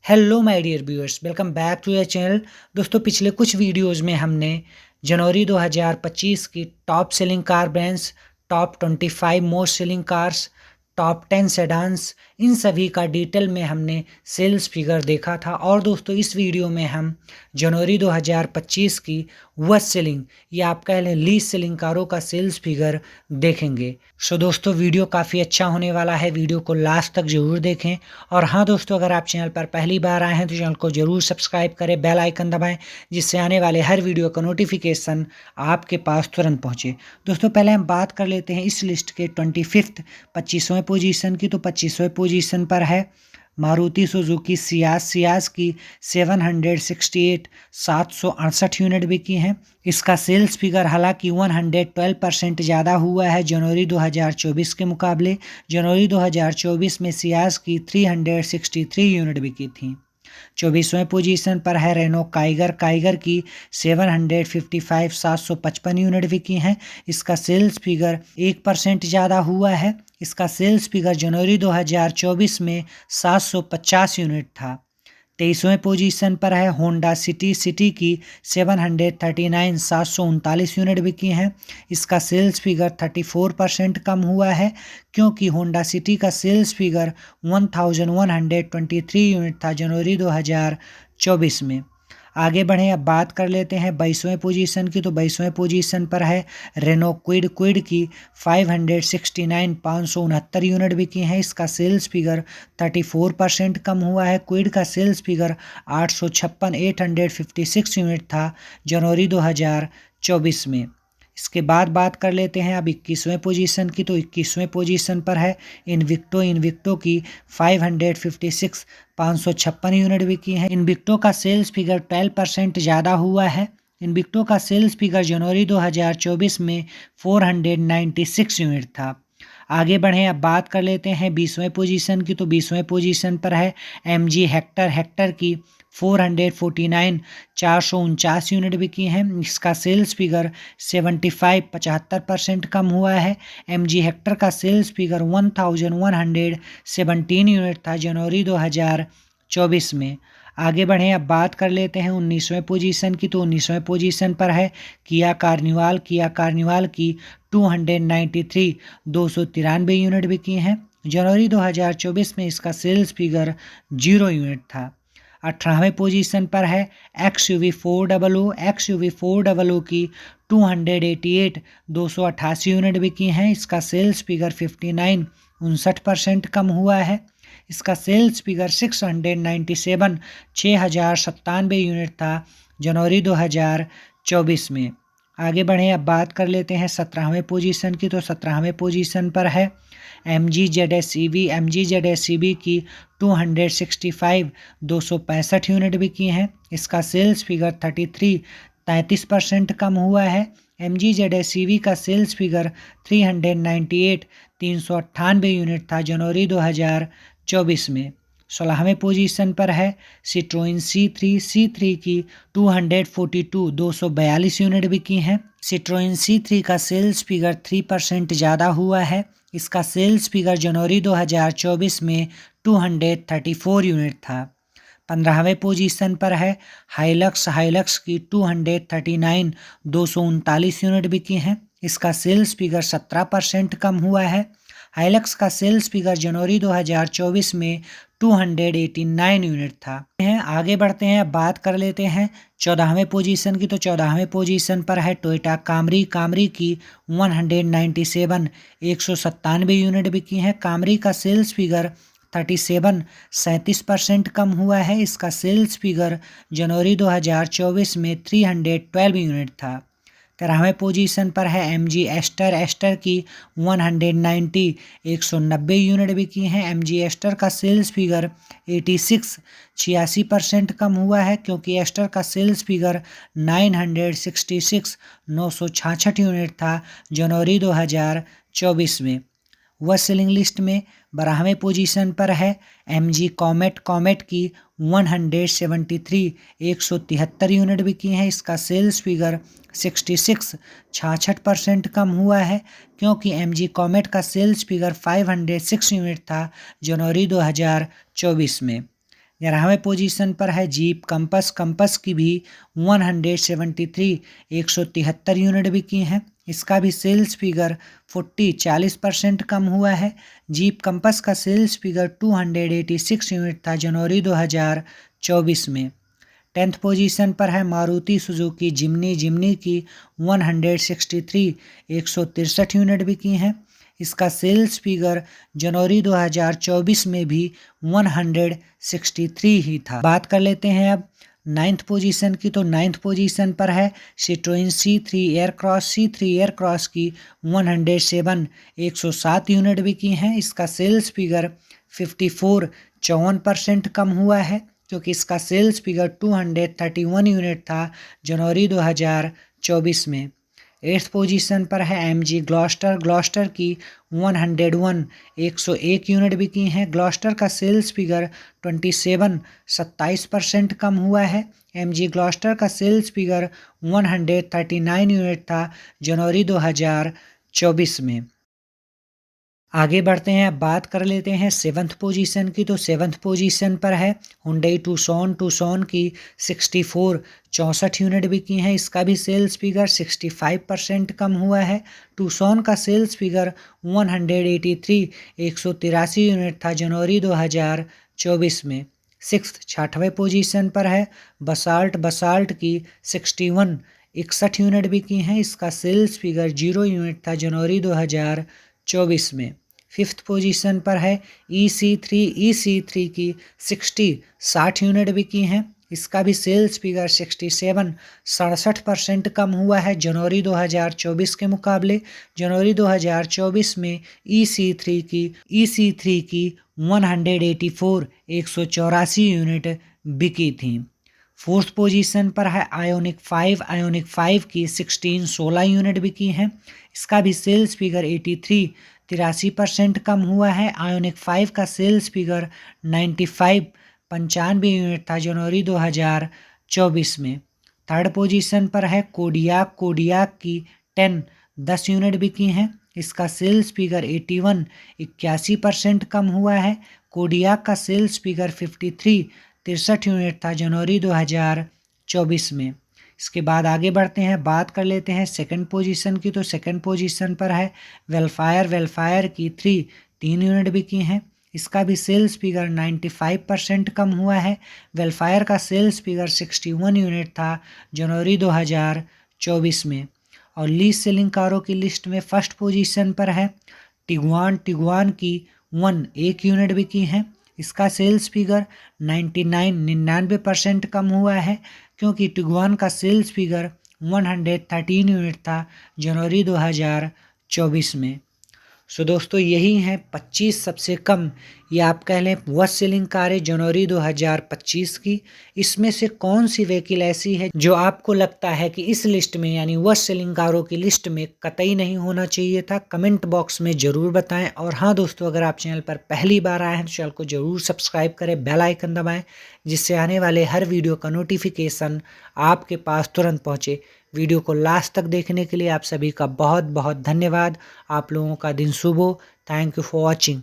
Hello my dear viewers, welcome back to your channel. दोस्तों, पिछले कुछ वीडियोस में हमने जनवरी 2025 की top selling car brands, top 25 most selling cars, top 10 sedans, इन सभी का डिटेल में हमने सेल्स फिगर देखा था। और दोस्तों, इस वीडियो में हम जनवरी 2025 की वर्स्ट सेलिंग या आप कह लें लीस्ट सेलिंग कारों का सेल्स फिगर देखेंगे। सो दोस्तों, वीडियो काफ़ी अच्छा होने वाला है, वीडियो को लास्ट तक ज़रूर देखें। और हाँ दोस्तों, अगर आप चैनल पर पहली बार आए हैं तो चैनल को ज़रूर सब्सक्राइब करें, बेल आइकन दबाएं, जिससे आने वाले हर वीडियो का नोटिफिकेशन आपके पास तुरंत पहुंचे। दोस्तों, पहले हम बात कर लेते हैं इस लिस्ट के 25th 25वें पोजीशन की। तो 25वें पोजीशन पर है मारुति सुजुकी सियाज की 768 768 यूनिट बिकी हैं। इसका सेल्स फिगर हालांकि 112% ज़्यादा हुआ है जनवरी 2024 के मुकाबले। जनवरी 2024 में सियाज की 363 यूनिट बिकी थी। 24वें पोजीशन पर है रेनो काइगर की 755 755 यूनिट बिकी हैं। इसका सेल्स फिगर 1% ज़्यादा हुआ है। इसका सेल्स फिगर जनवरी 2024 में 750 यूनिट था। 23वें पोजीशन पर है होंडा सिटी की 739 739 यूनिट बिकी हैं। इसका सेल्स फिगर 34% कम हुआ है, क्योंकि होंडा सिटी का सेल्स फिगर 1123 यूनिट था जनवरी 2024 में। आगे बढ़े, अब बात कर लेते हैं 22वें पोजीशन की। तो 22वें पोजीशन पर है रेनो क्विड की 569 569 यूनिट बिकी हैं। इसका सेल्स फिगर 34% कम हुआ है। क्विड का सेल्स फिगर 856 यूनिट था जनवरी 2024 में। इसके बाद बात कर लेते हैं अब 21वें पोजीशन की। तो 21वें पोजीशन पर है इन्विक्टो की 556 556 यूनिट बिकी हैं। इन्विक्टो का सेल्स फिगर 12% ज़्यादा हुआ है। इन्विक्टो का सेल्स फिगर जनवरी 2024 में 496 यूनिट था। आगे बढ़ें, अब बात कर लेते हैं 20वें पोजीशन की। तो 20वें पोजीशन पर है MG हेक्टर की 449 449 यूनिट बिकी हैं। इसका सेल्स फिगर 75% कम हुआ है। MG हेक्टर का सेल्स फिगर 1117 यूनिट था जनवरी 2024 में। आगे बढ़ें, अब बात कर लेते हैं 19वें पोजीशन की। तो 19वें पोजीशन पर है किया कार्निवाल की 293 293 यूनिट बिकी हैं। जनवरी 2024 में इसका सेल्स फिगर 0 यूनिट था। 18वें पोजीशन पर है XUV 400 की 288 288 यूनिट बिकी हैं। इसका सेल्स फिगर 59% कम हुआ है। इसका सेल्स फिगर 697 यूनिट था जनवरी 2024 में। आगे बढ़े, अब बात कर लेते हैं 17वें पोजीशन की। तो 17वें पोजीशन पर है MG ZSEV की 265 265 यूनिट बिकी हैं। इसका सेल्स फिगर 33% कम हुआ है। MG ZSEV का सेल्स फिगर 398 398 यूनिट था जनवरी 2024 में। 16वें पोजीशन पर है सिट्रोइन C3 की 242 242 यूनिट बिकी हैं। सिट्रोइन C3 का सेल्स फिगर 3% ज़्यादा हुआ है। इसका सेल्स फिगर जनवरी 2024 में 234 यूनिट था। 15वें पोजीशन पर है हाइलक्स की 239 239 यूनिट बिकी हैं। इसका सेल्स फिगर 17% कम हुआ है। हाइलक्स का सेल्स फिगर जनवरी 2024 में 289 यूनिट था। आगे बढ़ते हैं, अब बात कर लेते हैं 14वें पोजीशन की। तो 14वें पोजीशन पर है टोयोटा कामरी की 197 197 यूनिट बिकी हैं। कामरी का सेल्स फिगर 37% कम हुआ है। इसका सेल्स फिगर जनवरी 2024 में 312 यूनिट था। 13वें पोजीशन पर है MG एस्टर की 190 190 यूनिट बिकी हैं। MG एस्टर का सेल्स फिगर 86% कम हुआ है, क्योंकि एस्टर का सेल्स फिगर 966 966 यूनिट था जनवरी 2024 में। वह सेलिंग लिस्ट में 12वें पोजीशन पर है MG कॉमेट की 173 173 यूनिट बिकी हैं। इसका सेल्स फिगर 66% कम हुआ है, क्योंकि MG कॉमेट का सेल्स फिगर 506 यूनिट था जनवरी 2024 में। 11वें पोजीशन पर है जीप कंपस। कंपस की भी 173 173 यूनिट बिकी हैं। इसका भी सेल्स फिगर 40% कम हुआ है। जीप कंपस का सेल्स फिगर 286 यूनिट था जनवरी 2024 में। 10th पोजीशन पर है मारुति सुजुकी जिम्नी। जिम्नी की 163 163 यूनिट बिकी हैं। इसका सेल्स फिगर जनवरी 2024 में भी 163 ही था। बात कर लेते हैं अब 9th पोजीशन की। तो 9th पोजीशन पर है Citroen C3 Aircross. C3 Aircross की 107 107 यूनिट बिकी हैं। इसका सेल्स फिगर 54% कम हुआ है, क्योंकि इसका सेल्स फिगर 231 यूनिट था जनवरी 2024 में। 8th पोजीशन पर है MG ग्लॉस्टर। ग्लॉस्टर की 101 101 यूनिट बिकी हैं। ग्लॉस्टर का सेल्स फिगर 27% कम हुआ है। MG ग्लॉस्टर का सेल्स फिगर 139 यूनिट था जनवरी 2024 में। आगे बढ़ते हैं, अब बात कर लेते हैं 7th पोजीशन की। तो 7th पोजीशन पर है हुंडई टूसॉन। टूसॉन की 64 यूनिट बिकी हैं। इसका भी सेल्स फिगर 65% कम हुआ है। टूसॉन का सेल्स फिगर 183 183 यूनिट था जनवरी 2024 में। 6वें पोजीशन पर है बसाल्ट। बसाल्ट की 61 61 यूनिट बिकी हैं। इसका सेल्स फिगर 0 यूनिट था जनवरी 2024 में। 5th पोजीशन पर है EC3। EC3 की 60 यूनिट बिकी हैं। इसका भी सेल्स फिगर 67% कम हुआ है जनवरी 2024 के मुकाबले। जनवरी 2024 में EC3 की 184 184 यूनिट बिकी थी। 4th पोजीशन पर है आयोनिक 5। आयोनिक 5 की 16 यूनिट बिकी हैं। इसका भी सेल्स फिगर 83% कम हुआ है। आयोनिक 5 का सेल्स फिगर 95 यूनिट था जनवरी 2024 में। 3rd पोजीशन पर है कोडियाक। कोडियाक की 10 यूनिट बिकी हैं। इसका सेल्स फिगर 81% कम हुआ है। कोडियाक का सेल्स फिगर 63 यूनिट था जनवरी 2024 में। इसके बाद आगे बढ़ते हैं, बात कर लेते हैं 2nd पोजीशन की। तो 2nd पोजीशन पर है वेलफायर। वेलफायर की 3 यूनिट बिकी हैं। इसका भी सेल्स फिगर 95% कम हुआ है। वेलफायर का सेल्स फिगर 61 यूनिट था जनवरी 2024 में। और लीज सेलिंग कारों की लिस्ट में 1st पोजीशन पर है टिगुआन। टिगुआन की 1 यूनिट बिकी हैं। इसका सेल्स फिगर 99% कम हुआ है, क्योंकि टिगुआन का सेल्स फिगर 113 यूनिट था जनवरी 2024 में। सो दोस्तों, यही हैं 25 सबसे कम या आप कह लें वर्स्ट सेलिंग कारें जनवरी 2025 की। इसमें से कौन सी व्हीकल ऐसी है जो आपको लगता है कि इस लिस्ट में यानी वर्स्ट सेलिंग कारों की लिस्ट में कतई नहीं होना चाहिए था? कमेंट बॉक्स में ज़रूर बताएं। और हाँ दोस्तों, अगर आप चैनल पर पहली बार आए हैं तो चैनल को ज़रूर सब्सक्राइब करें, बेल आइकन दबाएँ, जिससे आने वाले हर वीडियो का नोटिफिकेशन आपके पास तुरंत पहुँचे। वीडियो को लास्ट तक देखने के लिए आप सभी का बहुत बहुत धन्यवाद। आप लोगों का दिन शुभ हो। Thank you for watching.